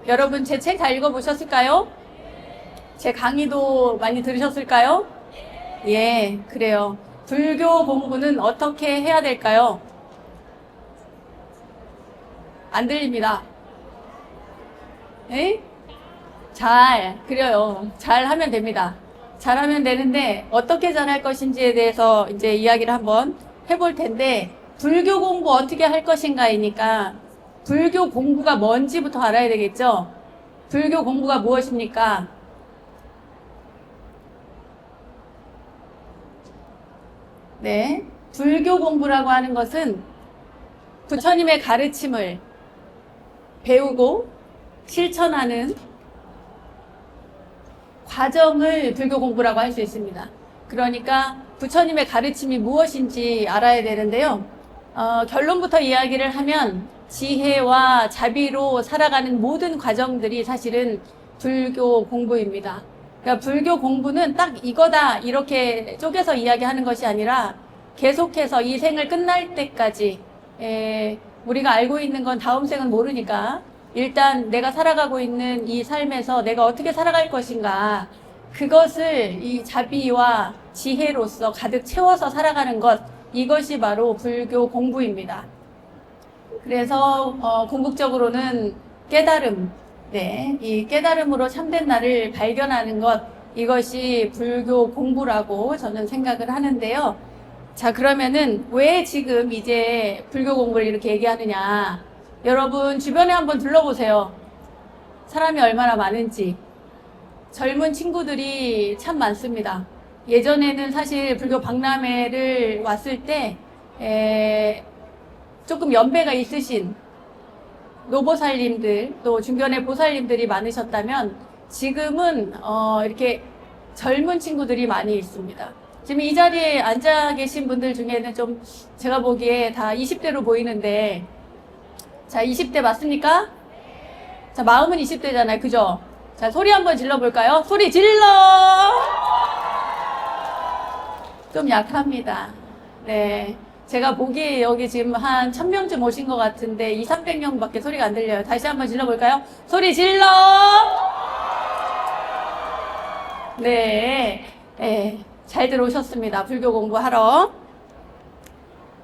여러분 제 책 다 읽어보셨을까요? 제 강의도 많이 들으셨을까요? 예, 그래요. 불교 공부는 어떻게 해야 될까요? 안 들립니다. 에? 그래요. 잘 하면 됩니다. 잘 하면 되는데, 어떻게 잘할 것인지에 대해서 이제 이야기를 한번 해볼 텐데, 불교 공부 어떻게 할 것인가이니까, 불교 공부가 뭔지부터 알아야 되겠죠? 불교 공부가 무엇입니까? 네. 불교 공부라고 하는 것은 부처님의 가르침을 배우고 실천하는 과정을 불교 공부라고 할 수 있습니다. 그러니까 부처님의 가르침이 무엇인지 알아야 되는데요. 결론부터 이야기를 하면 지혜와 자비로 살아가는 모든 과정들이 사실은 불교 공부입니다. 그러니까 불교 공부는 딱 이거다 이렇게 쪼개서 이야기하는 것이 아니라 계속해서 이 생을 끝날 때까지 우리가 알고 있는 건 다음 생은 모르니까 일단 내가 살아가고 있는 이 삶에서 내가 어떻게 살아갈 것인가 그것을 이 자비와 지혜로서 가득 채워서 살아가는 것 이것이 바로 불교 공부입니다. 그래서 궁극적으로는 깨달음 이 깨달음으로 참된 나를 발견하는 것 이것이 불교 공부라고 저는 생각을 하는데요. 자, 그러면은 왜 지금 이제 불교 공부를 이렇게 얘기하느냐. 여러분 주변에 한번 둘러보세요. 사람이 얼마나 많은지. 젊은 친구들이 참 많습니다. 예전에는 사실 불교 박람회를 왔을 때 조금 연배가 있으신 노보살님들 또 중견의 보살님들이 많으셨다면 지금은 이렇게 젊은 친구들이 많이 있습니다. 지금 이 자리에 앉아 계신 분들 중에는 좀 제가 보기에 다 20대로 보이는데 자 20대 맞습니까? 자 마음은 20대잖아요. 그죠? 자 소리 한번 질러볼까요? 소리 질러! 좀 약합니다. 네. 제가 보기에 여기 지금 한 1000명쯤 오신 것 같은데 200~300명밖에 소리가 안 들려요. 다시 한번 질러볼까요? 소리 질러! 네, 잘 들어오셨습니다. 불교 공부하러.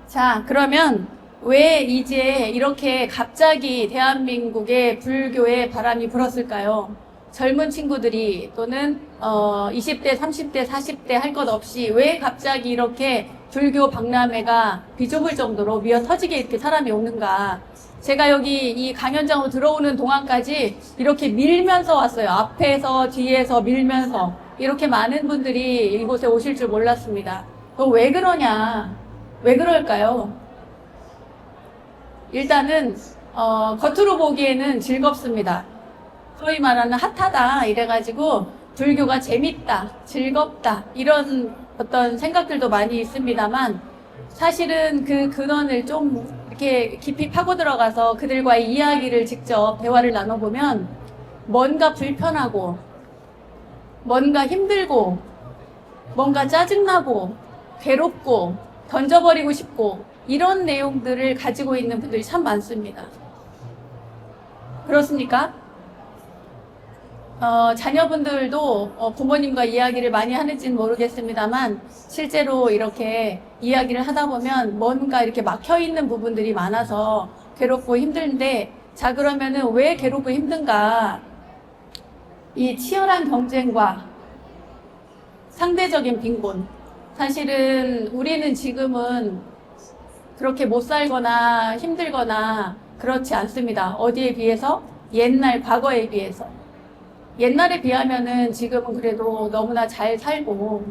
자, 그러면 왜 이제 이렇게 갑자기 대한민국에 불교의 바람이 불었을까요? 젊은 친구들이 또는 20대, 30대, 40대 할 것 없이 왜 갑자기 이렇게 불교 박람회가 비좁을 정도로 미어 터지게 이렇게 사람이 오는가. 제가 여기 이 강연장으로 들어오는 동안까지 이렇게 밀면서 왔어요. 앞에서 뒤에서 밀면서 이렇게 많은 분들이 이곳에 오실 줄 몰랐습니다. 그럼 왜 그러냐? 왜 그럴까요? 일단은 겉으로 보기에는 즐겁습니다. 소위 말하는 핫하다 이래가지고 불교가 재밌다, 즐겁다 이런 어떤 생각들도 많이 있습니다만 사실은 그 근원을 좀 이렇게 깊이 파고 들어가서 그들과의 이야기를 직접 대화를 나눠보면 뭔가 불편하고 뭔가 힘들고 뭔가 짜증나고 괴롭고 던져버리고 싶고 이런 내용들을 가지고 있는 분들이 참 많습니다. 그렇습니까? 자녀분들도 부모님과 이야기를 많이 하는지는 모르겠습니다만 실제로 이렇게 이야기를 하다 보면 뭔가 이렇게 막혀있는 부분들이 많아서 괴롭고 힘든데 자 그러면은 왜 괴롭고 힘든가 이 치열한 경쟁과 상대적인 빈곤 사실은 우리는 지금은 그렇게 못 살거나 힘들거나 그렇지 않습니다. 어디에 비해서? 옛날 과거에 비해서 옛날에 비하면은 지금은 그래도 너무나 잘 살고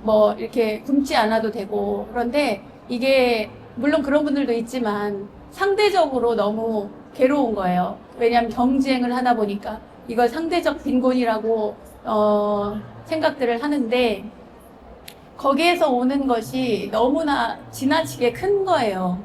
뭐 이렇게 굶지 않아도 되고 그런데 이게 물론 그런 분들도 있지만 상대적으로 너무 괴로운 거예요. 왜냐하면 경쟁을 하다 보니까 이걸 상대적 빈곤이라고 생각들을 하는데 거기에서 오는 것이 너무나 지나치게 큰 거예요.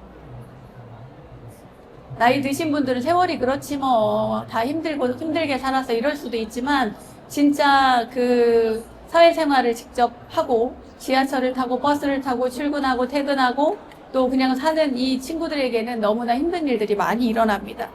나이 드신 분들은 세월이 그렇지 뭐 다 힘들게 살아서 이럴 수도 있지만 진짜 그 사회생활을 직접 하고 지하철을 타고 버스를 타고 출근하고 퇴근하고 또 그냥 사는 이 친구들에게는 너무나 힘든 일들이 많이 일어납니다.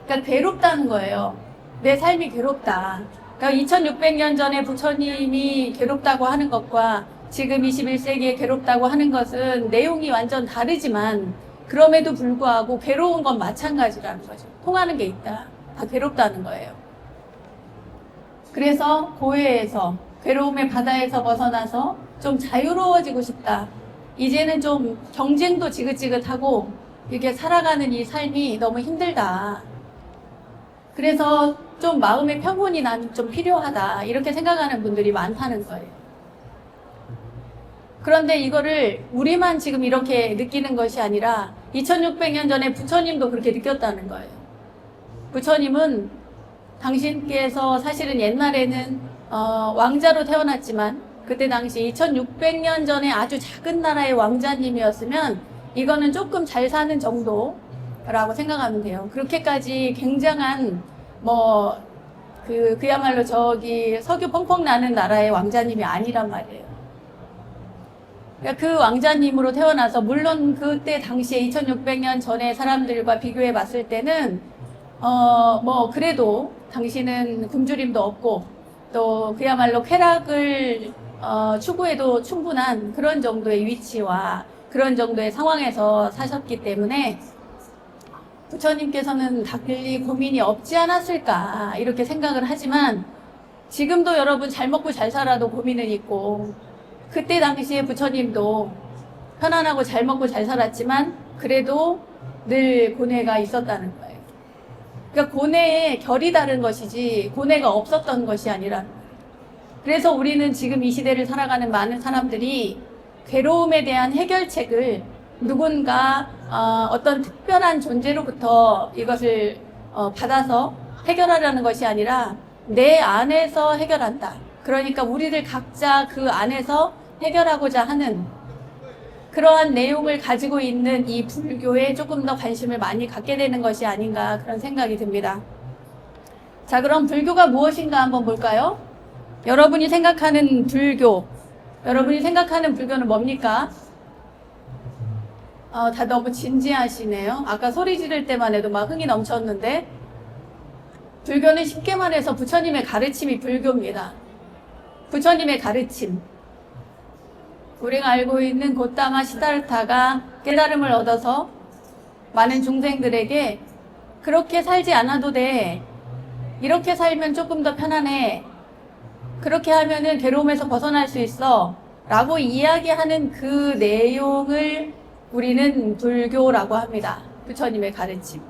그러니까 괴롭다는 거예요. 내 삶이 괴롭다. 그러니까 2600년 전에 부처님이 괴롭다고 하는 것과 지금 21세기에 괴롭다고 하는 것은 내용이 완전 다르지만 그럼에도 불구하고 괴로운 건 마찬가지라는 거죠. 통하는 게 있다. 다 괴롭다는 거예요. 그래서 고해에서 괴로움의 바다에서 벗어나서 좀 자유로워지고 싶다. 이제는 좀 경쟁도 지긋지긋하고 이렇게 살아가는 이 삶이 너무 힘들다. 그래서 좀 마음의 평온이 난 좀 필요하다. 이렇게 생각하는 분들이 많다는 거예요. 그런데 이거를 우리만 지금 이렇게 느끼는 것이 아니라 2600년 전에 부처님도 그렇게 느꼈다는 거예요. 부처님은 당신께서 사실은 옛날에는 왕자로 태어났지만 그때 당시 2600년 전에 아주 작은 나라의 왕자님이었으면 이거는 조금 잘 사는 정도라고 생각하면 돼요. 그렇게까지 굉장한 그야말로 저기 석유 펑펑 나는 나라의 왕자님이 아니란 말이에요. 그러니까 그 왕자님으로 태어나서 물론 그때 당시에 2600년 전의 사람들과 비교해 봤을 때는 그래도 당신은 굶주림도 없고 또 그야말로 쾌락을 추구해도 충분한 그런 정도의 위치와 그런 정도의 상황에서 사셨기 때문에 부처님께서는 다클리 고민이 없지 않았을까 이렇게 생각을 하지만 지금도 여러분 잘 먹고 잘 살아도 고민은 있고 그때 당시에 부처님도 편안하고 잘 먹고 잘 살았지만 그래도 늘 고뇌가 있었다는 거예요. 그러니까 고뇌의 결이 다른 것이지 고뇌가 없었던 것이 아니라 그래서 우리는 지금 이 시대를 살아가는 많은 사람들이 괴로움에 대한 해결책을 누군가 어떤 특별한 존재로부터 이것을 받아서 해결하려는 것이 아니라 내 안에서 해결한다. 그러니까 우리들 각자 그 안에서 해결하고자 하는 그러한 내용을 가지고 있는 이 불교에 조금 더 관심을 많이 갖게 되는 것이 아닌가 그런 생각이 듭니다. 자, 그럼 불교가 무엇인가 한번 볼까요? 여러분이 생각하는 불교는 뭡니까? 다 너무 진지하시네요. 아까 소리 지를 때만 해도 막 흥이 넘쳤는데 불교는 쉽게 말해서 부처님의 가르침이 불교입니다. 부처님의 가르침. 우리가 알고 있는 고타마 시다르타가 깨달음을 얻어서 많은 중생들에게 그렇게 살지 않아도 돼. 이렇게 살면 조금 더 편안해. 그렇게 하면은 괴로움에서 벗어날 수 있어. 라고 이야기하는 그 내용을 우리는 불교라고 합니다. 부처님의 가르침.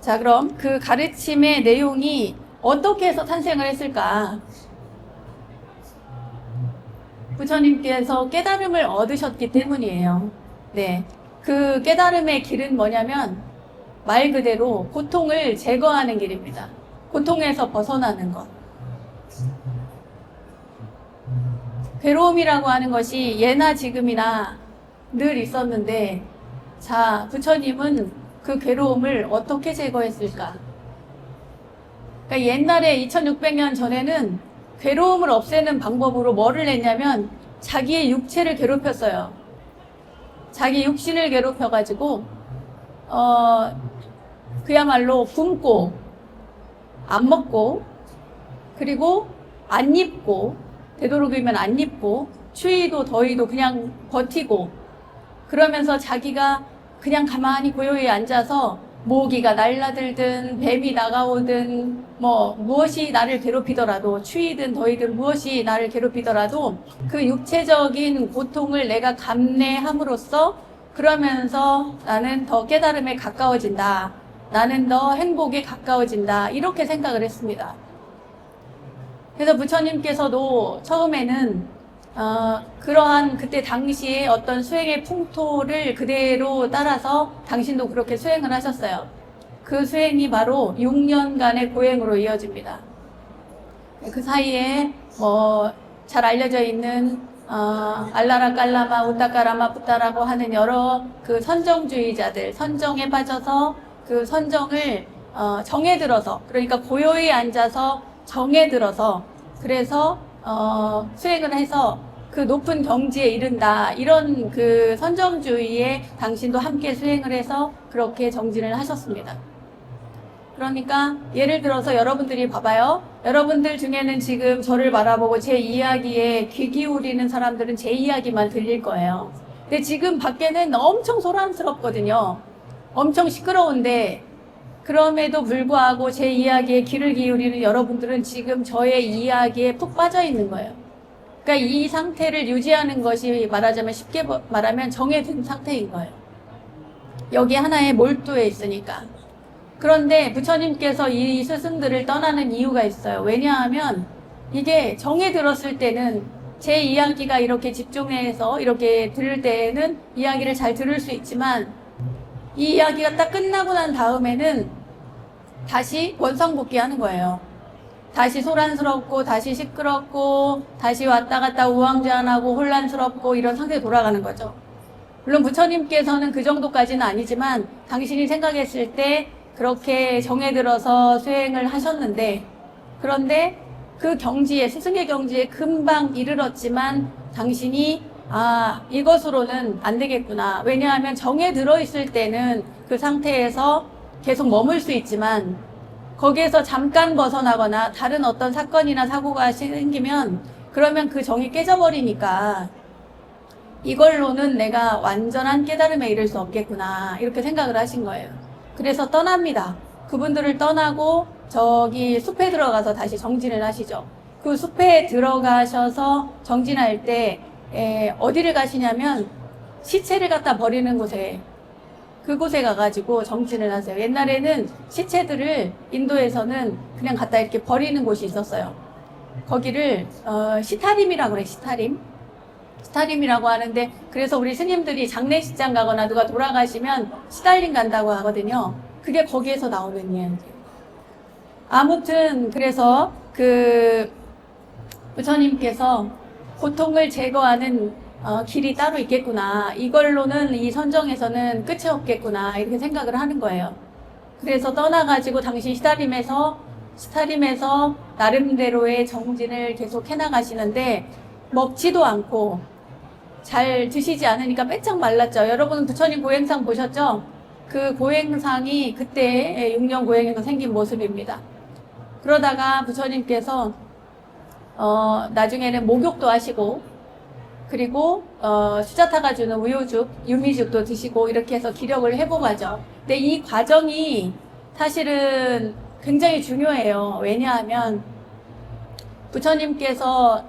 자, 그럼 그 가르침의 내용이 어떻게 해서 탄생을 했을까? 부처님께서 깨달음을 얻으셨기 때문이에요. 네. 그 깨달음의 길은 뭐냐면 말 그대로 고통을 제거하는 길입니다. 고통에서 벗어나는 것. 괴로움이라고 하는 것이 예나 지금이나 늘 있었는데, 자, 부처님은 그 괴로움을 어떻게 제거했을까? 그러니까 옛날에 2600년 전에는 괴로움을 없애는 방법으로 뭐를 했냐면 자기의 육체를 괴롭혔어요. 자기 육신을 괴롭혀가지고 그야말로 굶고 안 먹고 그리고 안 입고 되도록이면 안 입고 추위도 더위도 그냥 버티고 그러면서 자기가 그냥 가만히 고요히 앉아서 모기가 날라들든 뱀이 나가오든 무엇이 나를 괴롭히더라도 추위든 더위든 무엇이 나를 괴롭히더라도 그 육체적인 고통을 내가 감내함으로써 그러면서 나는 더 깨달음에 가까워진다. 나는 더 행복에 가까워진다. 이렇게 생각을 했습니다. 그래서 부처님께서도 처음에는 그러한 그때 당시에 어떤 수행의 풍토를 그대로 따라서 당신도 그렇게 수행을 하셨어요. 그 수행이 바로 6년간의 고행으로 이어집니다. 그 사이에 잘 알려져 있는 알라라 깔라마 우타카라마 부타라고 하는 여러 그 선정주의자들, 선정에 빠져서 그 선정을 정에 들어서, 그러니까 고요히 앉아서 정에 들어서 그래서 수행을 해서 그 높은 경지에 이른다. 이런 그 선정주의에 당신도 함께 수행을 해서 그렇게 정진을 하셨습니다. 그러니까 예를 들어서 여러분들이 봐봐요. 여러분들 중에는 지금 저를 바라보고 제 이야기에 귀 기울이는 사람들은 제 이야기만 들릴 거예요. 근데 지금 밖에는 엄청 소란스럽거든요. 엄청 시끄러운데 그럼에도 불구하고 제 이야기에 귀를 기울이는 여러분들은 지금 저의 이야기에 푹 빠져 있는 거예요. 그러니까 이 상태를 유지하는 것이 말하자면 쉽게 말하면 정해진 상태인 거예요. 여기 하나에 몰두해 있으니까. 그런데 부처님께서 이 스승들을 떠나는 이유가 있어요. 왜냐하면 이게 정에 들었을 때는 제 이야기가 이렇게 집중해서 이렇게 들을 때에는 이야기를 잘 들을 수 있지만 이 이야기가 딱 끝나고 난 다음에는 다시 원상복귀 하는 거예요. 다시 소란스럽고 다시 시끄럽고 다시 왔다 갔다 우왕좌왕하고 혼란스럽고 이런 상태에 돌아가는 거죠. 물론 부처님께서는 그 정도까지는 아니지만 당신이 생각했을 때 그렇게 정에 들어서 수행을 하셨는데 그런데 그 경지에 스승의 경지에 금방 이르렀지만 당신이 이것으로는 안 되겠구나. 왜냐하면 정에 들어있을 때는 그 상태에서 계속 머물 수 있지만 거기에서 잠깐 벗어나거나 다른 어떤 사건이나 사고가 생기면 그러면 그 정이 깨져버리니까 이걸로는 내가 완전한 깨달음에 이를 수 없겠구나 이렇게 생각을 하신 거예요. 그래서 떠납니다. 그분들을 떠나고 저기 숲에 들어가서 다시 정진을 하시죠. 그 숲에 들어가셔서 정진할 때 어디를 가시냐면 시체를 갖다 버리는 곳에 그곳에 가가지고 정진을 하세요. 옛날에는 시체들을 인도에서는 그냥 갖다 이렇게 버리는 곳이 있었어요. 거기를 시타림이라고 그래. 시타림이라고 하는데 그래서 우리 스님들이 장례식장 가거나 누가 돌아가시면 시달림 간다고 하거든요. 그게 거기에서 나오는 이야기예요. 아무튼 그래서 그 부처님께서 고통을 제거하는 길이 따로 있겠구나. 이걸로는 이 선정에서는 끝이 없겠구나. 이렇게 생각을 하는 거예요. 그래서 떠나가지고 당신 시타림에서 나름대로의 정진을 계속 해나가시는데 먹지도 않고 잘 드시지 않으니까 빼짝 말랐죠. 여러분 부처님 고행상 보셨죠? 그 고행상이 그때 6년 고행에서 생긴 모습입니다. 그러다가 부처님께서 나중에는 목욕도 하시고 그리고 수자타가 주는 우유죽, 유미죽도 드시고 이렇게 해서 기력을 회복하죠. 근데 이 과정이 사실은 굉장히 중요해요. 왜냐하면 부처님께서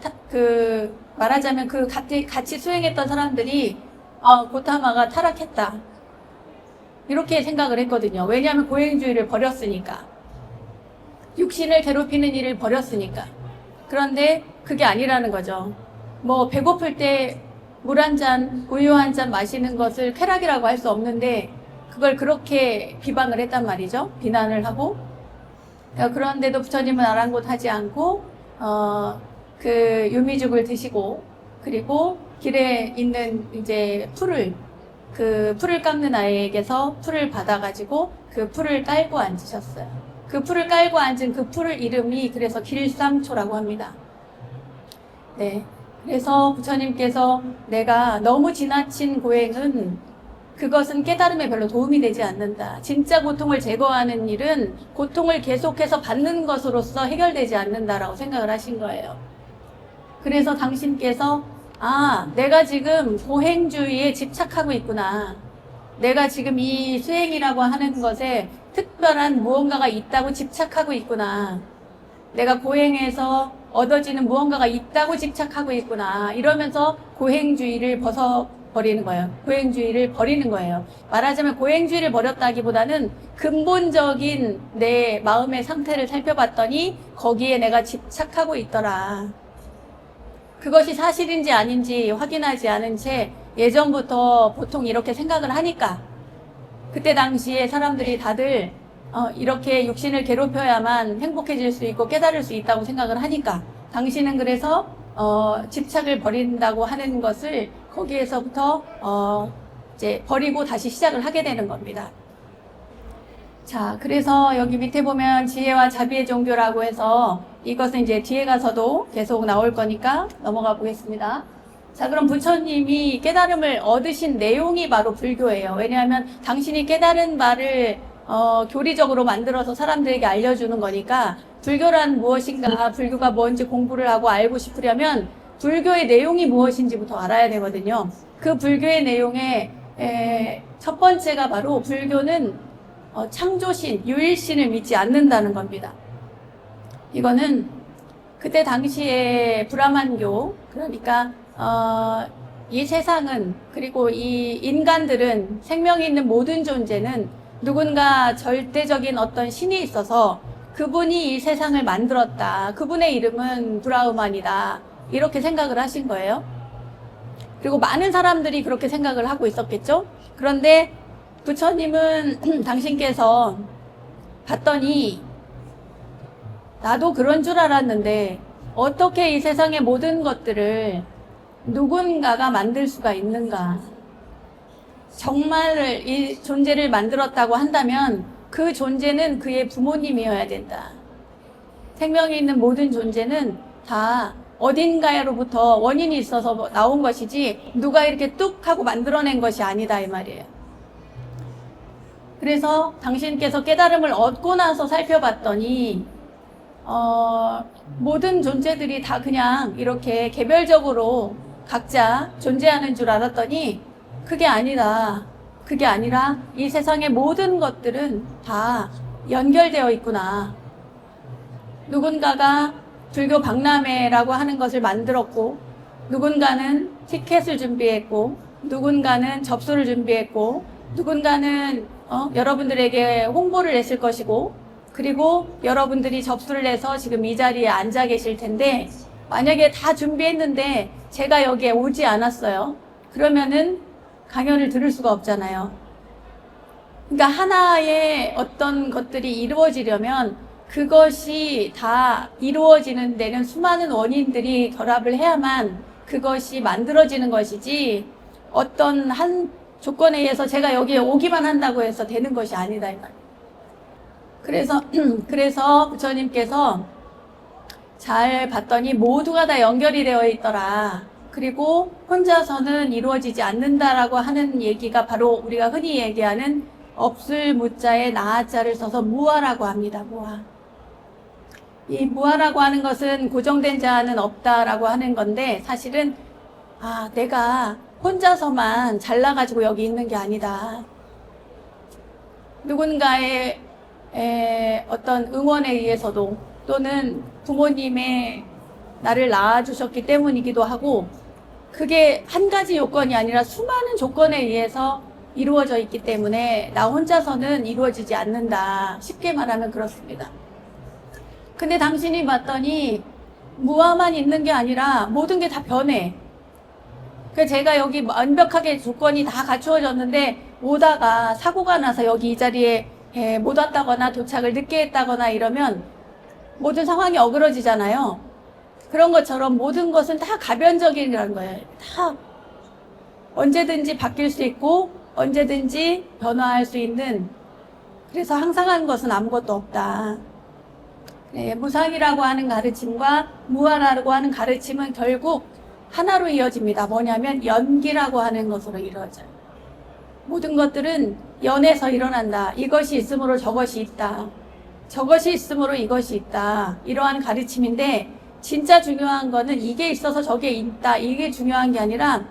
말하자면 그 같이 수행했던 사람들이 고타마가 타락했다 이렇게 생각을 했거든요. 왜냐하면 고행주의를 버렸으니까, 육신을 괴롭히는 일을 버렸으니까. 그런데 그게 아니라는 거죠. 뭐 배고플 때 물 한 잔, 우유 한 잔 마시는 것을 쾌락이라고 할 수 없는데 그걸 그렇게 비방을 했단 말이죠. 비난을 하고. 그런데도 부처님은 아랑곳하지 않고 그 유미죽을 드시고 그리고 길에 있는 이제 풀을 깎는 아이에게서 풀을 받아가지고 그 풀을 깔고 앉으셨어요. 그 풀을 깔고 앉은 그 풀을 이름이 그래서 길삼초라고 합니다. 네. 그래서 부처님께서 내가 너무 지나친 고행은 그것은 깨달음에 별로 도움이 되지 않는다. 진짜 고통을 제거하는 일은 고통을 계속해서 받는 것으로서 해결되지 않는다라고 생각을 하신 거예요. 그래서 당신께서 내가 지금 고행주의에 집착하고 있구나. 내가 지금 이 수행이라고 하는 것에 특별한 무언가가 있다고 집착하고 있구나. 내가 고행에서 얻어지는 무언가가 있다고 집착하고 있구나. 이러면서 고행주의를 벗어버리는 거예요. 고행주의를 버리는 거예요. 말하자면 고행주의를 버렸다기보다는 근본적인 내 마음의 상태를 살펴봤더니 거기에 내가 집착하고 있더라. 그것이 사실인지 아닌지 확인하지 않은 채 예전부터 보통 이렇게 생각을 하니까 그때 당시에 사람들이 다들 이렇게 육신을 괴롭혀야만 행복해질 수 있고 깨달을 수 있다고 생각을 하니까 당신은 그래서 집착을 버린다고 하는 것을 거기에서부터 이제 버리고 다시 시작을 하게 되는 겁니다. 자, 그래서 여기 밑에 보면 지혜와 자비의 종교라고 해서 이것은 이제 뒤에 가서도 계속 나올 거니까 넘어가 보겠습니다. 자, 그럼 부처님이 깨달음을 얻으신 내용이 바로 불교예요. 왜냐하면 당신이 깨달은 바를 교리적으로 만들어서 사람들에게 알려주는 거니까 불교란 무엇인가, 불교가 뭔지 공부를 하고 알고 싶으려면 불교의 내용이 무엇인지부터 알아야 되거든요. 그 불교의 내용의 첫 번째가 바로 불교는 창조신, 유일신을 믿지 않는다는 겁니다. 이거는 그때 당시에 브라만교, 그러니까 이 세상은, 그리고 이 인간들은, 생명이 있는 모든 존재는 누군가 절대적인 어떤 신이 있어서 그분이 이 세상을 만들었다. 그분의 이름은 브라흐만이다. 이렇게 생각을 하신 거예요. 그리고 많은 사람들이 그렇게 생각을 하고 있었겠죠? 그런데 부처님은 당신께서 봤더니 나도 그런 줄 알았는데 어떻게 이 세상의 모든 것들을 누군가가 만들 수가 있는가? 정말 이 존재를 만들었다고 한다면 그 존재는 그의 부모님이어야 된다. 생명이 있는 모든 존재는 다 어딘가로부터 원인이 있어서 나온 것이지 누가 이렇게 뚝 하고 만들어낸 것이 아니다 이 말이에요. 그래서 당신께서 깨달음을 얻고 나서 살펴봤더니 모든 존재들이 다 그냥 이렇게 개별적으로 각자 존재하는 줄 알았더니 그게 아니다. 그게 아니라 이 세상의 모든 것들은 다 연결되어 있구나. 누군가가 불교 박람회라고 하는 것을 만들었고, 누군가는 티켓을 준비했고, 누군가는 접수를 준비했고, 누군가는 여러분들에게 홍보를 했을 것이고, 그리고 여러분들이 접수를 해서 지금 이 자리에 앉아 계실 텐데, 만약에 다 준비했는데 제가 여기에 오지 않았어요. 그러면은 강연을 들을 수가 없잖아요. 그러니까 하나의 어떤 것들이 이루어지려면 그것이 다 이루어지는 데는 수많은 원인들이 결합을 해야만 그것이 만들어지는 것이지 어떤 한 조건에 의해서 제가 여기에 오기만 한다고 해서 되는 것이 아니다 이 말이에요. 그래서 부처님께서 잘 봤더니 모두가 다 연결이 되어 있더라. 그리고 혼자서는 이루어지지 않는다라고 하는 얘기가 바로 우리가 흔히 얘기하는 없을 무자에 나자를 써서 무아라고 합니다. 무아. 이 무아라고 하는 것은 고정된 자는 없다라고 하는 건데 사실은 내가 혼자서만 잘나가지고 여기 있는 게 아니다. 누군가의 어떤 응원에 의해서도 또는 부모님의 나를 낳아주셨기 때문이기도 하고 그게 한 가지 요건이 아니라 수많은 조건에 의해서 이루어져 있기 때문에 나 혼자서는 이루어지지 않는다. 쉽게 말하면 그렇습니다. 근데 당신이 봤더니 무아만 있는 게 아니라 모든 게 다 변해. 그래서 제가 여기 완벽하게 조건이 다 갖추어졌는데 오다가 사고가 나서 여기 이 자리에 못 왔다거나 도착을 늦게 했다거나 이러면 모든 상황이 어그러지잖아요. 그런 것처럼 모든 것은 다 가변적이라는 거예요. 다 언제든지 바뀔 수 있고 언제든지 변화할 수 있는, 그래서 항상한 것은 아무것도 없다. 무상이라고 하는 가르침과 무아라고 하는 가르침은 결국 하나로 이어집니다. 뭐냐면 연기라고 하는 것으로 이루어져요. 모든 것들은 연에서 일어난다. 이것이 있으므로 저것이 있다. 저것이 있으므로 이것이 있다. 이러한 가르침인데 진짜 중요한 거는 이게 있어서 저게 있다. 이게 중요한 게 아니라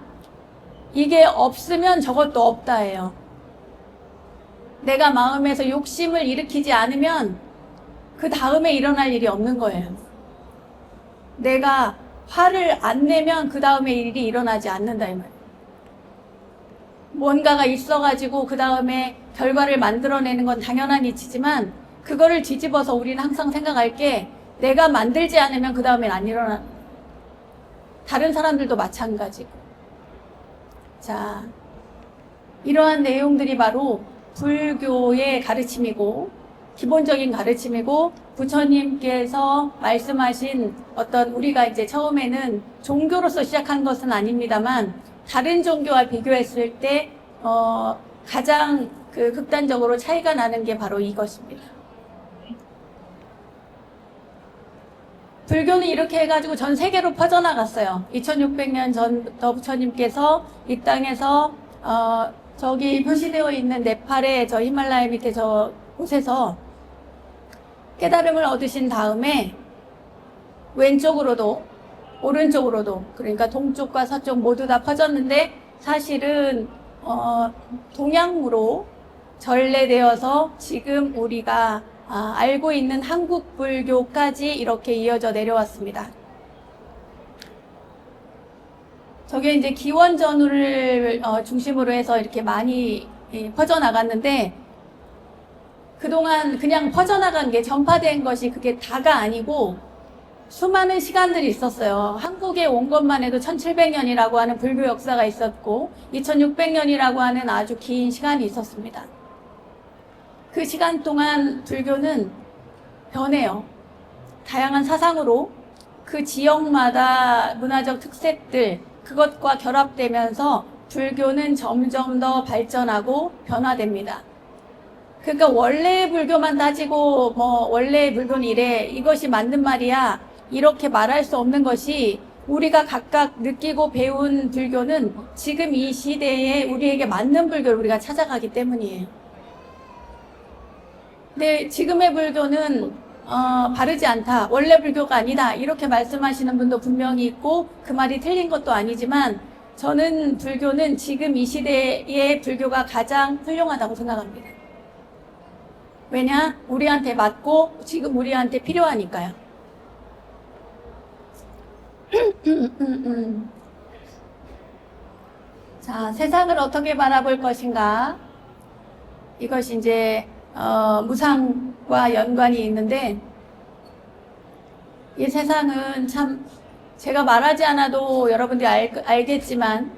이게 없으면 저것도 없다예요. 내가 마음에서 욕심을 일으키지 않으면 그 다음에 일어날 일이 없는 거예요. 내가 화를 안 내면 그 다음에 일이 일어나지 않는다 이 말이에요. 뭔가가 있어가지고 그 다음에 결과를 만들어내는 건 당연한 이치지만 그거를 뒤집어서 우리는 항상 생각할 게 내가 만들지 않으면 그 다음엔 안 일어나. 다른 사람들도 마찬가지고. 자, 이러한 내용들이 바로 불교의 가르침이고 기본적인 가르침이고 부처님께서 말씀하신 어떤 우리가 이제 처음에는 종교로서 시작한 것은 아닙니다만 다른 종교와 비교했을 때 가장 극단적으로 차이가 나는 게 바로 이것입니다. 불교는 이렇게 해가지고 전 세계로 퍼져나갔어요. 2600년 전부터 부처님께서 이 땅에서 저기 표시되어 있는 네팔의 저 히말라야 밑에 저 곳에서 깨달음을 얻으신 다음에 왼쪽으로도 오른쪽으로도, 그러니까 동쪽과 서쪽 모두 다 퍼졌는데 사실은 동양으로 전래되어서 지금 우리가 알고 있는 한국 불교까지 이렇게 이어져 내려왔습니다. 저게 이제 기원전후를 중심으로 해서 이렇게 많이 퍼져나갔는데, 그동안 그냥 퍼져나간 게, 전파된 것이 그게 다가 아니고 수많은 시간들이 있었어요. 한국에 온 것만 해도 1700년이라고 하는 불교 역사가 있었고 2600년이라고 하는 아주 긴 시간이 있었습니다. 그 시간 동안 불교는 변해요. 다양한 사상으로 그 지역마다 문화적 특색들, 그것과 결합되면서 불교는 점점 더 발전하고 변화됩니다. 그러니까 원래 불교만 따지고 원래 불교는 이래, 이것이 맞는 말이야, 이렇게 말할 수 없는 것이, 우리가 각각 느끼고 배운 불교는 지금 이 시대에 우리에게 맞는 불교를 우리가 찾아가기 때문이에요. 근데 지금의 불교는 바르지 않다, 원래 불교가 아니다, 이렇게 말씀하시는 분도 분명히 있고 그 말이 틀린 것도 아니지만, 저는 불교는 지금 이 시대의 불교가 가장 훌륭하다고 생각합니다. 왜냐? 우리한테 맞고 지금 우리한테 필요하니까요. 자, 세상을 어떻게 바라볼 것인가? 이것이 이제 무상과 연관이 있는데, 이 세상은 참, 제가 말하지 않아도 여러분들이 알겠지만,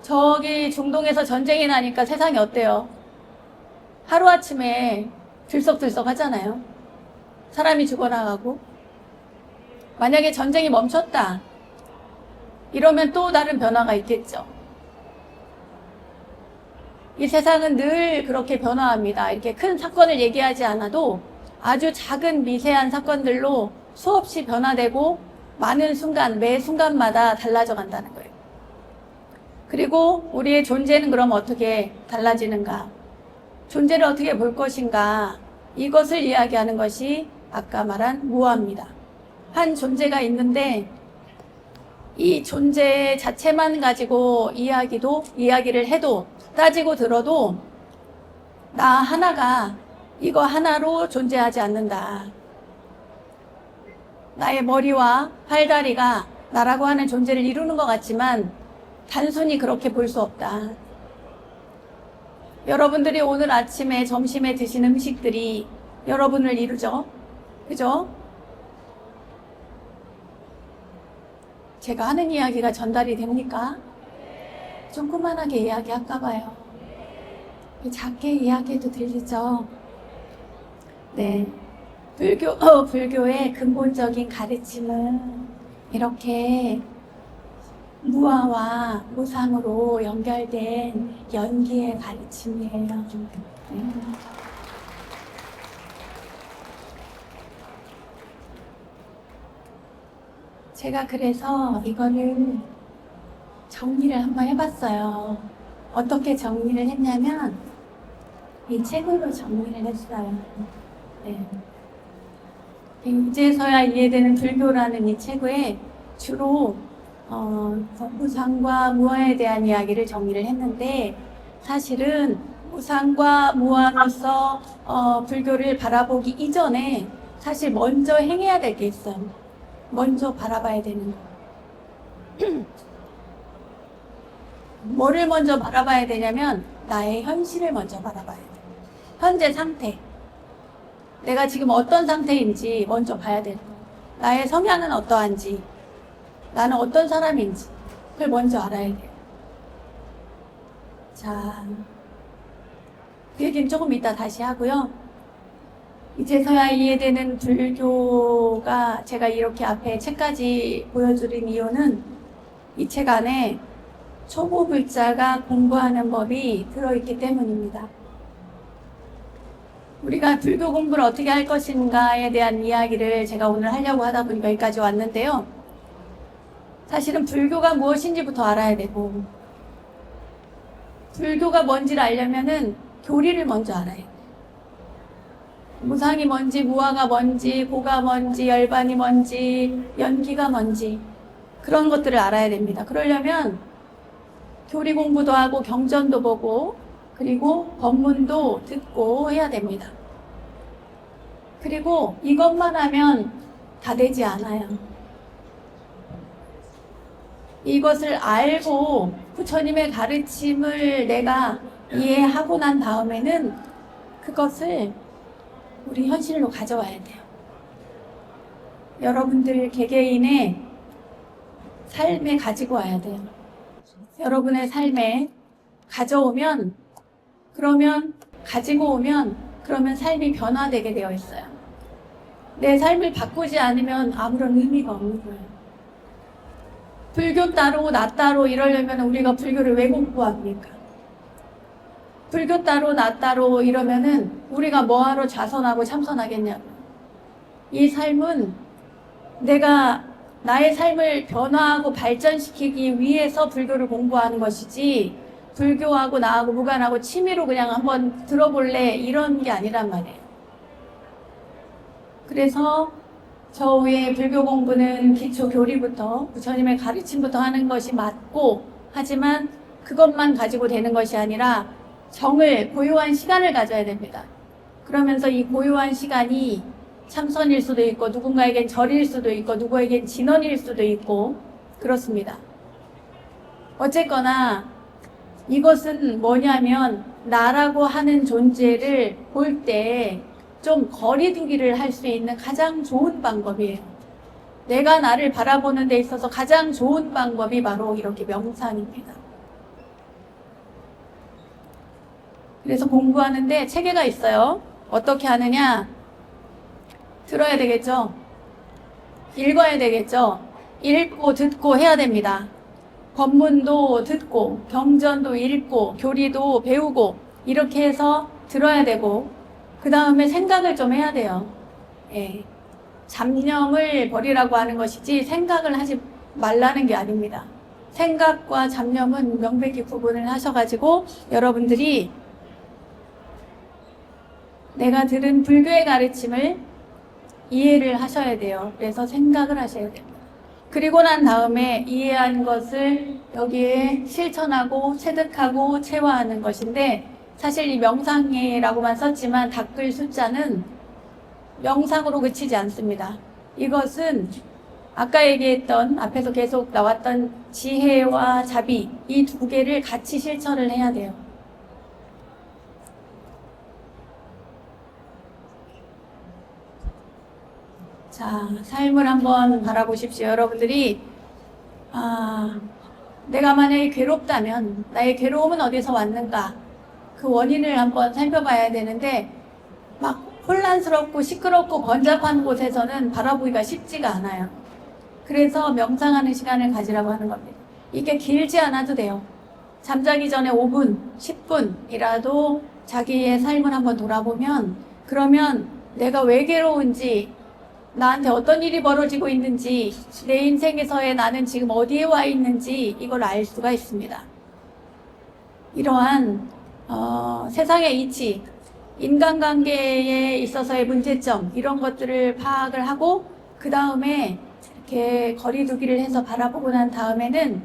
저기 중동에서 전쟁이 나니까 세상이 어때요? 하루아침에 들썩들썩 하잖아요. 사람이 죽어나가고. 만약에 전쟁이 멈췄다, 이러면 또 다른 변화가 있겠죠. 이 세상은 늘 그렇게 변화합니다. 이렇게 큰 사건을 얘기하지 않아도 아주 작은 미세한 사건들로 수없이 변화되고 많은 순간, 매 순간마다 달라져 간다는 거예요. 그리고 우리의 존재는 그럼 어떻게 달라지는가? 존재를 어떻게 볼 것인가? 이것을 이야기하는 것이 아까 말한 무아입니다. 한 존재가 있는데 이 존재 자체만 가지고 이야기를 해도, 따지고 들어도 나 하나가 이거 하나로 존재하지 않는다. 나의 머리와 팔다리가 나라고 하는 존재를 이루는 것 같지만 단순히 그렇게 볼 수 없다. 여러분들이 오늘 아침에 점심에 드신 음식들이 여러분을 이루죠. 그죠? 제가 하는 이야기가 전달이 됩니까? 조그만하게 이야기할까 봐요. 작게 이야기해도 들리죠? 네. 불교의 근본적인 가르침은 이렇게 무아와 무상으로 연결된 연기의 가르침이에요. 네. 제가 그래서 이거를 정리를 한번 해봤어요. 어떻게 정리를 했냐면 이 책으로 정리를 했어요. 네. 이제서야 이해되는 불교라는 이 책에 주로 무상과 무아에 대한 이야기를 정리를 했는데, 사실은 무상과 무아로서 불교를 바라보기 이전에 사실 먼저 행해야 될 게 있어요. 먼저 바라봐야 되는 거. 뭐를 먼저 바라봐야 되냐면 나의 현실을 먼저 바라봐야 돼. 현재 상태. 내가 지금 어떤 상태인지 먼저 봐야 되는 거예요. 나의 성향은 어떠한지, 나는 어떤 사람인지 그걸 먼저 알아야 돼요. 자, 그 얘기는 조금 이따 다시 하고요. 이제서야 이해되는 불교가, 제가 이렇게 앞에 책까지 보여드린 이유는 이 책 안에 초보 불자가 공부하는 법이 들어있기 때문입니다. 우리가 불교 공부를 어떻게 할 것인가에 대한 이야기를 제가 오늘 하려고 하다 보니까 여기까지 왔는데요. 사실은 불교가 무엇인지부터 알아야 되고, 불교가 뭔지를 알려면은 교리를 먼저 알아야 돼. 무상이 뭔지, 무아가 뭔지, 고가 뭔지, 열반이 뭔지, 연기가 뭔지 그런 것들을 알아야 됩니다. 그러려면 교리 공부도 하고 경전도 보고 그리고 법문도 듣고 해야 됩니다. 그리고 이것만 하면 다 되지 않아요. 이것을 알고 부처님의 가르침을 내가 이해하고 난 다음에는 그것을 우리 현실로 가져와야 돼요. 여러분들 개개인의 삶에 가지고 와야 돼요. 여러분의 삶에 가져오면 가지고 오면 그러면 삶이 변화되게 되어 있어요. 내 삶을 바꾸지 않으면 아무런 의미가 없는 거예요. 불교 따로 나 따로 이러려면 우리가 불교를 왜 공부합니까? 불교 따로 나 따로 이러면은 우리가 뭐하러 좌선하고 참선하겠냐고. 이 삶은 내가 나의 삶을 변화하고 발전시키기 위해서 불교를 공부하는 것이지 불교하고 나하고 무관하고 취미로 그냥 한번 들어볼래 이런 게 아니란 말이에요. 그래서 저 위에 불교 공부는 기초 교리부터 부처님의 가르침부터 하는 것이 맞고 하지만 그것만 가지고 되는 것이 아니라 정을 고요한 시간을 가져야 됩니다. 그러면서 이 고요한 시간이 참선일 수도 있고 누군가에겐 절일 수도 있고 누구에겐 진언일 수도 있고 그렇습니다. 어쨌거나 이것은 뭐냐면 나라고 하는 존재를 볼 때 좀 거리두기를 할 수 있는 가장 좋은 방법이에요. 내가 나를 바라보는 데 있어서 가장 좋은 방법이 바로 이렇게 명상입니다. 그래서 공부하는데 체계가 있어요. 어떻게 하느냐? 들어야 되겠죠? 읽어야 되겠죠? 읽고 듣고 해야 됩니다. 법문도 듣고 경전도 읽고 교리도 배우고 이렇게 해서 들어야 되고 그 다음에 생각을 좀 해야 돼요. 예. 잡념을 버리라고 하는 것이지 생각을 하지 말라는 게 아닙니다. 생각과 잡념은 명백히 구분을 하셔가지고 여러분들이 내가 들은 불교의 가르침을 이해를 하셔야 돼요. 그래서 생각을 하셔야 됩니다. 그리고 난 다음에 이해한 것을 여기에 실천하고 체득하고 체화하는 것인데 사실 이 명상이라고만 썼지만 닦을 숫자는 명상으로 그치지 않습니다. 이것은 아까 얘기했던 앞에서 계속 나왔던 지혜와 자비 이 두 개를 같이 실천을 해야 돼요. 자, 삶을 한번 바라보십시오. 여러분들이 내가 만약에 괴롭다면 나의 괴로움은 어디서 왔는가? 그 원인을 한번 살펴봐야 되는데 막 혼란스럽고 시끄럽고 번잡한 곳에서는 바라보기가 쉽지가 않아요. 그래서 명상하는 시간을 가지라고 하는 겁니다. 이게 길지 않아도 돼요. 잠자기 전에 5분, 10분이라도 자기의 삶을 한번 돌아보면 그러면 내가 왜 괴로운지 나한테 어떤 일이 벌어지고 있는지 내 인생에서의 나는 지금 어디에 와 있는지 이걸 알 수가 있습니다. 이러한 세상의 이치, 인간관계에 있어서의 문제점 이런 것들을 파악을 하고 그 다음에 이렇게 거리두기를 해서 바라보고 난 다음에는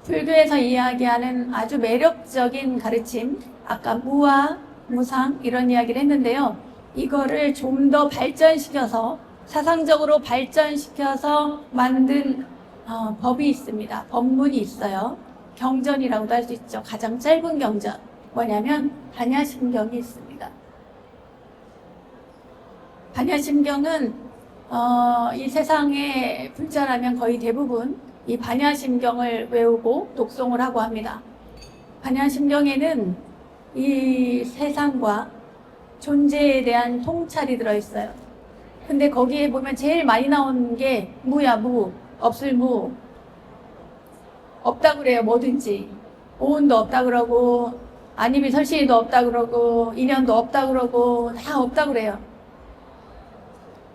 불교에서 이야기하는 아주 매력적인 가르침, 아까 무아, 무상 이런 이야기를 했는데요. 이거를 좀 더 발전시켜서 사상적으로 발전시켜서 만든 법이 있습니다. 법문이 있어요. 경전이라고도 할 수 있죠. 가장 짧은 경전 뭐냐면 반야심경이 있습니다. 반야심경은 이 세상의 불자라면 거의 대부분 이 반야심경을 외우고 독송을 하고 합니다. 반야심경에는 이 세상과 존재에 대한 통찰이 들어있어요. 근데 거기에 보면 제일 많이 나오는 게 무야 무, 없을 무. 없다 그래요. 뭐든지. 오운도 없다 그러고 안입이 설신이도 없다 그러고 인연도 없다 그러고 다 없다 그래요.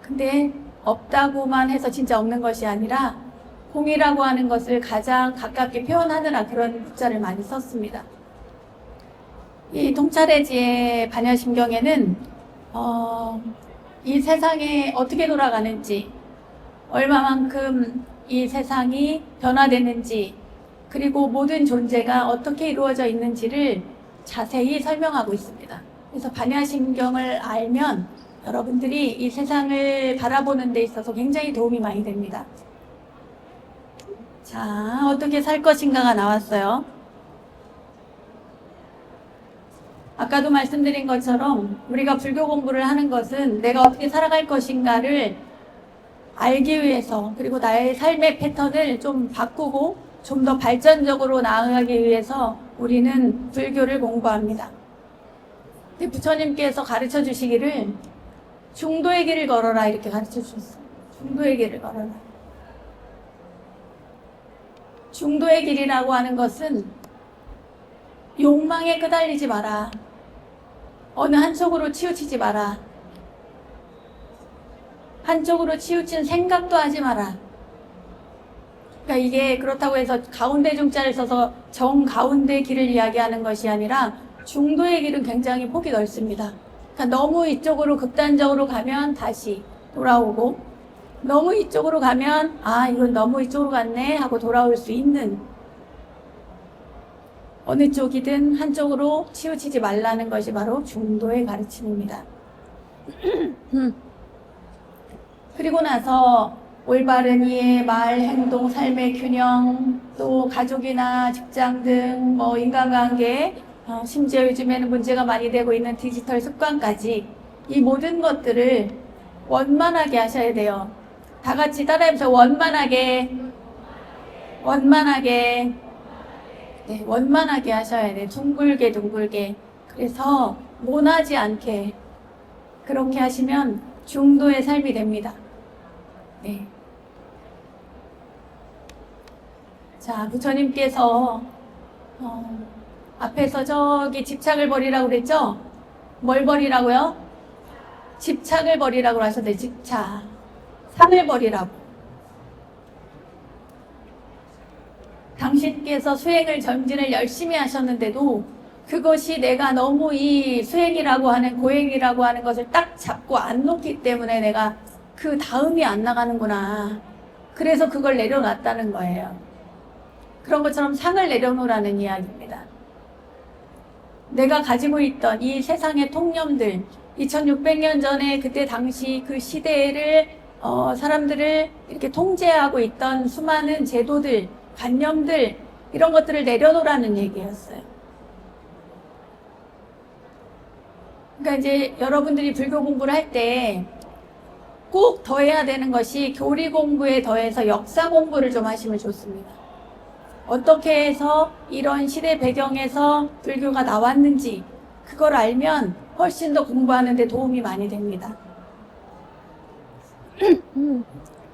근데 없다고만 해서 진짜 없는 것이 아니라 공이라고 하는 것을 가장 가깝게 표현하느라 그런 문자를 많이 썼습니다. 이 통찰의지의 반야심경에는 이 세상에 어떻게 돌아가는지, 얼마만큼 이 세상이 변화되는지, 그리고 모든 존재가 어떻게 이루어져 있는지를 자세히 설명하고 있습니다. 그래서 반야심경을 알면 여러분들이 이 세상을 바라보는 데 있어서 굉장히 도움이 많이 됩니다. 자, 어떻게 살 것인가가 나왔어요. 아까도 말씀드린 것처럼 우리가 불교 공부를 하는 것은 내가 어떻게 살아갈 것인가를 알기 위해서, 그리고 나의 삶의 패턴을 좀 바꾸고 좀 더 발전적으로 나아가기 위해서 우리는 불교를 공부합니다. 근데 부처님께서 가르쳐 주시기를 중도의 길을 걸어라 이렇게 가르쳐 주셨어요. 중도의 길을 걸어라. 중도의 길이라고 하는 것은 욕망에 끄달리지 마라. 어느 한쪽으로 치우치지 마라. 한쪽으로 치우친 생각도 하지 마라. 그러니까 이게 그렇다고 해서 가운데 중자를 써서 정가운데 길을 이야기하는 것이 아니라 중도의 길은 굉장히 폭이 넓습니다. 그러니까 너무 이쪽으로 극단적으로 가면 다시 돌아오고, 너무 이쪽으로 가면 이건 너무 이쪽으로 갔네 하고 돌아올 수 있는, 어느 쪽이든 한쪽으로 치우치지 말라는 것이 바로 중도의 가르침입니다. 그리고 나서 올바른 이해, 말, 행동, 삶의 균형, 또 가족이나 직장 등 인간관계, 심지어 요즘에는 문제가 많이 되고 있는 디지털 습관까지 이 모든 것들을 원만하게 하셔야 돼요. 다 같이 따라해보세요. 원만하게, 원만하게. 네, 원만하게 하셔야 돼. 둥글게 둥글게. 그래서 모나지 않게 그렇게 하시면 중도의 삶이 됩니다. 네. 자, 부처님께서 앞에서 저기 집착을 버리라고 그랬죠? 뭘 버리라고요? 집착을 버리라고 하셨대. 집착. 상을 버리라고. 당신께서 수행을 전진을 열심히 하셨는데도 그것이 내가 너무 이 수행이라고 하는, 고행이라고 하는 것을 딱 잡고 안 놓기 때문에 내가 그 다음이 안 나가는구나. 그래서 그걸 내려놨다는 거예요. 그런 것처럼 상을 내려놓으라는 이야기입니다. 내가 가지고 있던 이 세상의 통념들, 2600년 전에 그때 당시 그 시대를 사람들을 이렇게 통제하고 있던 수많은 제도들, 관념들, 이런 것들을 내려놓으라는 얘기였어요. 그러니까 이제 여러분들이 불교 공부를 할 때 꼭 더해야 되는 것이 교리 공부에 더해서 역사 공부를 좀 하시면 좋습니다. 어떻게 해서 이런 시대 배경에서 불교가 나왔는지 그걸 알면 훨씬 더 공부하는 데 도움이 많이 됩니다.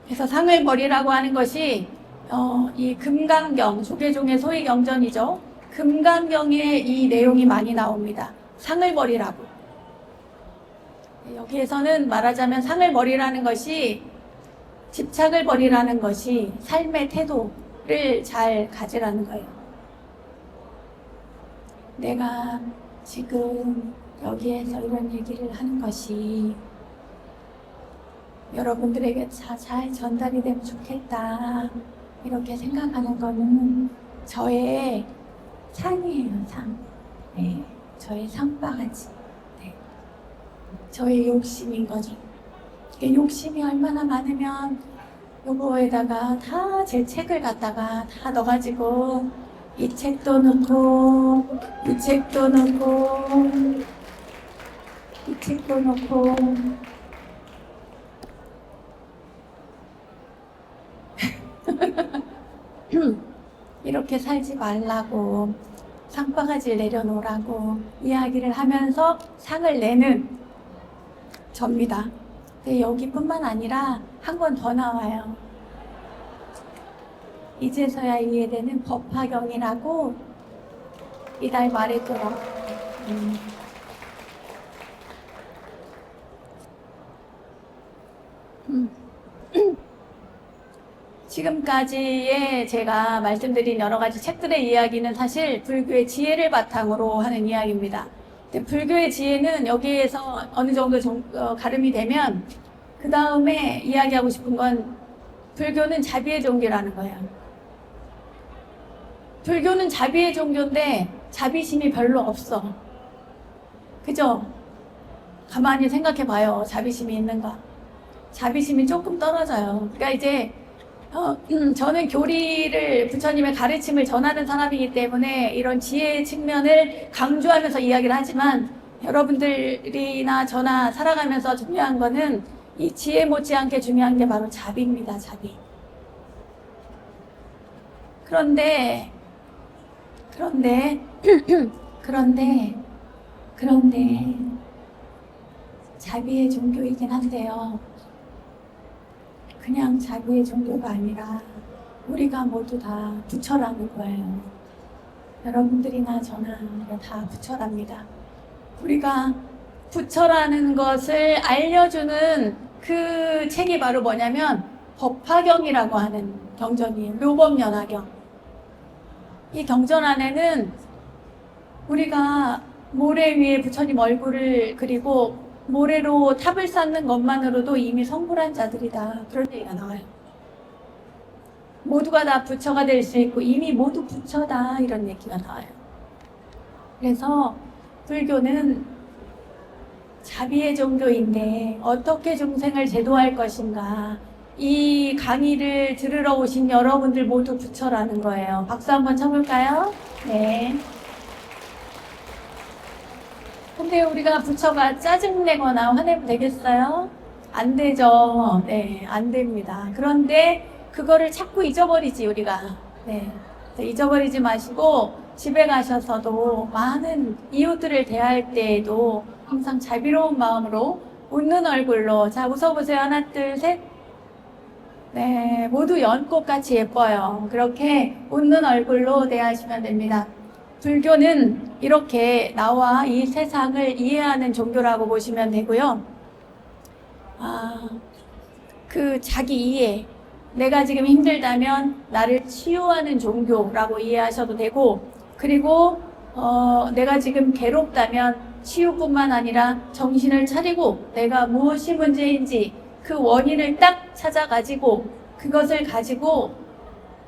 그래서 상을 버리라고 하는 것이 이 금강경, 조계종의 소위 경전이죠. 금강경에 이 내용이 많이 나옵니다. 상을 버리라고. 여기에서는 말하자면 상을 버리라는 것이, 집착을 버리라는 것이 삶의 태도를 잘 가지라는 거예요. 내가 지금 여기에서 이런 얘기를 하는 것이 여러분들에게 잘 전달이 되면 좋겠다, 이렇게 생각하는 거는 저의 상이에요. 상. 네, 저의 상바가지. 네. 저의 욕심인 거죠. 욕심이 얼마나 많으면 요거에다가 다 제 책을 갖다가 다 넣어가지고 이 책도 넣고 이 책도 넣고 이 책도 넣고 이렇게 살지 말라고, 상바가지를 내려놓으라고 이야기를 하면서 상을 내는 접니다. 근데 여기뿐만 아니라 한 권 더 나와요. 이제서야 이해되는 법화경이라고 이달 말에 들어. 지금까지의 제가 말씀드린 여러 가지 책들의 이야기는 사실 불교의 지혜를 바탕으로 하는 이야기입니다. 근데 불교의 지혜는 여기에서 어느 정도 가름이 되면 그 다음에 이야기하고 싶은 건 불교는 자비의 종교라는 거예요. 불교는 자비의 종교인데 자비심이 별로 없어. 그죠? 가만히 생각해 봐요. 자비심이 있는가? 자비심이 조금 떨어져요. 그러니까 이제 저는 교리를 부처님의 가르침을 전하는 사람이기 때문에 이런 지혜의 측면을 강조하면서 이야기를 하지만 여러분들이나 저나 살아가면서 중요한 거는 이 지혜 못지않게 중요한 게 바로 자비입니다. 자비. 그런데 자비의 종교이긴 한데요. 그냥 자비의 종교가 아니라 우리가 모두 다 부처라는 거예요. 여러분들이나 저나 다 부처랍니다. 우리가 부처라는 것을 알려주는 그 책이 바로 뭐냐면 법화경이라고 하는 경전이에요. 묘법연화경. 이 경전 안에는 우리가 모래 위에 부처님 얼굴을 그리고 모래로 탑을 쌓는 것만으로도 이미 성불한 자들이다. 그런 얘기가 나와요. 모두가 다 부처가 될 수 있고 이미 모두 부처다. 이런 얘기가 나와요. 그래서 불교는 자비의 종교인데 어떻게 중생을 제도할 것인가. 이 강의를 들으러 오신 여러분들 모두 부처라는 거예요. 박수 한번 쳐볼까요? 네. 근데 우리가 부처가 짜증내거나 화내면 되겠어요? 안 되죠. 네, 안 됩니다. 그런데 그거를 자꾸 잊어버리지, 우리가. 네. 잊어버리지 마시고 집에 가셔서도 많은 이웃들을 대할 때에도 항상 자비로운 마음으로 웃는 얼굴로. 자, 웃어보세요. 하나, 둘, 셋. 네, 모두 연꽃같이 예뻐요. 그렇게 웃는 얼굴로 대하시면 됩니다. 불교는 이렇게 나와 이 세상을 이해하는 종교라고 보시면 되고요. 그 자기 이해. 내가 지금 힘들다면 나를 치유하는 종교라고 이해하셔도 되고, 그리고 내가 지금 괴롭다면 치유뿐만 아니라 정신을 차리고 내가 무엇이 문제인지 그 원인을 딱 찾아가지고 그것을 가지고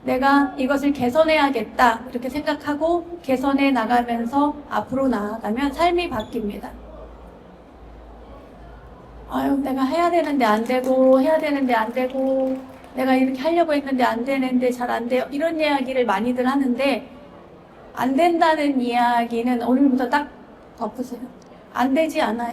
내가 이것을 개선해야겠다 이렇게 생각하고 개선해 나가면서 앞으로 나아가면 삶이 바뀝니다. 아유, 내가 해야 되는데 안 되고 해야 되는데 안 되고 내가 이렇게 하려고 했는데 안 되는데 잘 안 돼요. 이런 이야기를 많이들 하는데 안 된다는 이야기는 오늘부터 딱 덮으세요. 안 되지 않아요.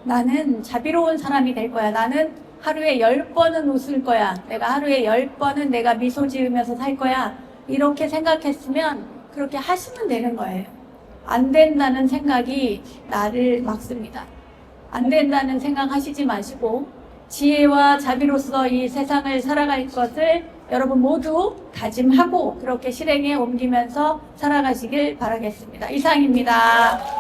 나는 자비로운 사람이 될 거야. 나는 하루에 10번은 웃을 거야. 내가 하루에 10번은 내가 미소 지으면서 살 거야. 이렇게 생각했으면 그렇게 하시면 되는 거예요. 안 된다는 생각이 나를 막습니다. 안 된다는 생각 하시지 마시고 지혜와 자비로서 이 세상을 살아갈 것을 여러분 모두 다짐하고 그렇게 실행에 옮기면서 살아가시길 바라겠습니다. 이상입니다.